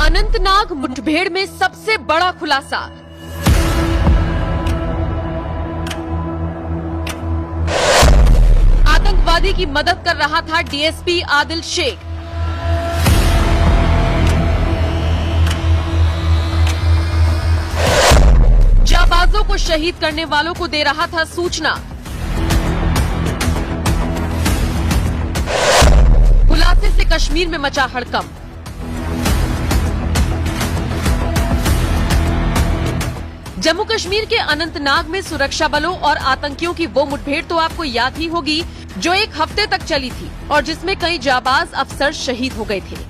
अनंतनाग मुठभेड़ में सबसे बड़ा खुलासा। आतंकवादी की मदद कर रहा था डीएसपी आदिल शेख। जाबाजों को शहीद करने वालों को दे रहा था सूचना। खुलासे से कश्मीर में मचा हड़कंप। जम्मू कश्मीर के अनंतनाग में सुरक्षा बलों और आतंकियों की वो मुठभेड़ तो आपको याद ही होगी जो एक हफ्ते तक चली थी और जिसमें कई जाबाज अफसर शहीद हो गए थे।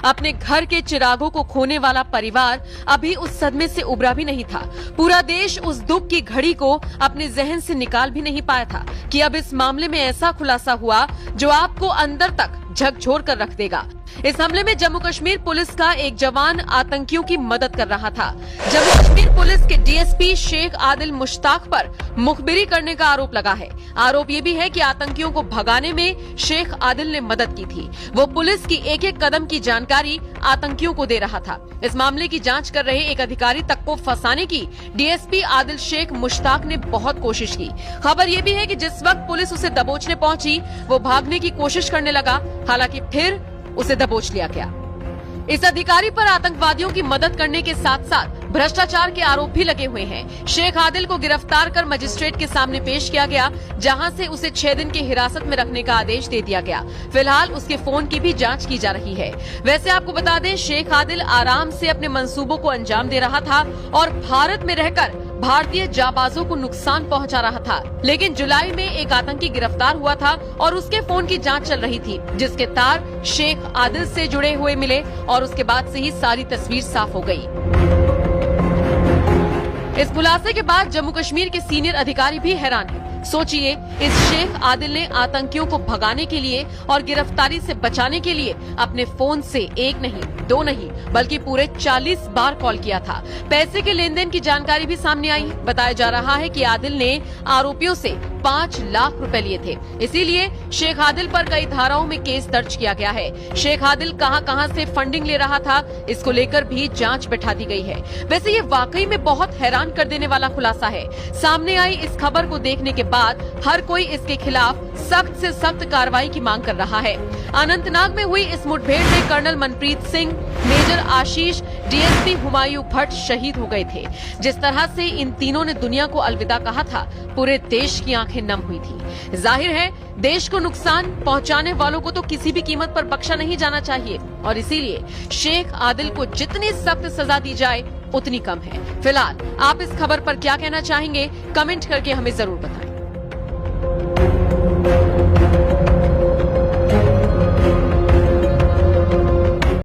अपने घर के चिरागों को खोने वाला परिवार अभी उस सदमे से उबरा भी नहीं था। पूरा देश उस दुख की घड़ी को अपने जहन से निकाल भी नहीं पाया था कि अब इस मामले में ऐसा खुलासा हुआ जो आपको अंदर तक झकझोर कर रख देगा। इस हमले में जम्मू कश्मीर पुलिस का एक जवान आतंकियों की मदद कर रहा था। जम्मू कश्मीर पुलिस के डीएसपी शेख आदिल मुश्ताक पर मुखबिरी करने का आरोप लगा है। आरोप ये भी है कि आतंकियों को भगाने में शेख आदिल ने मदद की थी। वो पुलिस की एक एक कदम की जानकारी आतंकियों को दे रहा था। इस मामले की जांच कर रहे एक अधिकारी तक को फंसाने की डीएसपी आदिल शेख मुश्ताक ने बहुत कोशिश की। खबर ये भी है कि जिस वक्त पुलिस उसे दबोचने पहुंची वो भागने की कोशिश करने लगा, हालांकि फिर उसे दबोच लिया गया। इस अधिकारी पर आतंकवादियों की मदद करने के साथ साथ भ्रष्टाचार के आरोप भी लगे हुए हैं। शेख आदिल को गिरफ्तार कर मजिस्ट्रेट के सामने पेश किया गया, जहां से उसे 6 दिन की हिरासत में रखने का आदेश दे दिया गया। फिलहाल उसके फोन की भी जांच की जा रही है। वैसे आपको बता दें, शेख आदिल आराम से अपने मंसूबों को अंजाम दे रहा था और भारत में रहकर भारतीय जाबाजों को नुकसान पहुंचा रहा था। लेकिन जुलाई में एक आतंकी गिरफ्तार हुआ था और उसके फोन की जांच चल रही थी, जिसके तार शेख आदिल से जुड़े हुए मिले और उसके बाद से ही सारी तस्वीर साफ हो गई। इस खुलासे के बाद जम्मू कश्मीर के सीनियर अधिकारी भी हैरान हैं। सोचिए, इस शेख आदिल ने आतंकियों को भगाने के लिए और गिरफ्तारी से बचाने के लिए अपने फोन से 1 नहीं 2 नहीं बल्कि पूरे 40 बार कॉल किया था। पैसे के लेन देन की जानकारी भी सामने आई। बताया जा रहा है कि आदिल ने आरोपियों से 5 लाख रुपए लिए थे। इसीलिए शेख आदिल पर कई धाराओं में केस दर्ज किया गया है। शेख आदिल कहां से फंडिंग ले रहा था, इसको लेकर भी जांच बैठा दी गई है। वैसे ये वाकई में बहुत हैरान कर देने वाला खुलासा है। सामने आई इस खबर को देखने के बाद हर कोई इसके खिलाफ सख्त से सख्त कार्रवाई की मांग कर रहा है। अनंतनाग में हुई इस मुठभेड़ में कर्नल मनप्रीत सिंह, मेजर आशीष, डीएसपी हुमायूं भट्ट शहीद हो गए थे। जिस तरह से इन तीनों ने दुनिया को अलविदा कहा था, पूरे देश की आंखें नम हुई थी। जाहिर है, देश को नुकसान पहुंचाने वालों को तो किसी भी कीमत पर बख्शा नहीं जाना चाहिए और इसीलिए शेख आदिल को जितनी सख्त सजा दी जाए उतनी कम है। फिलहाल आप इस खबर पर क्या कहना चाहेंगे, कमेंट करके हमें जरूर बताएं।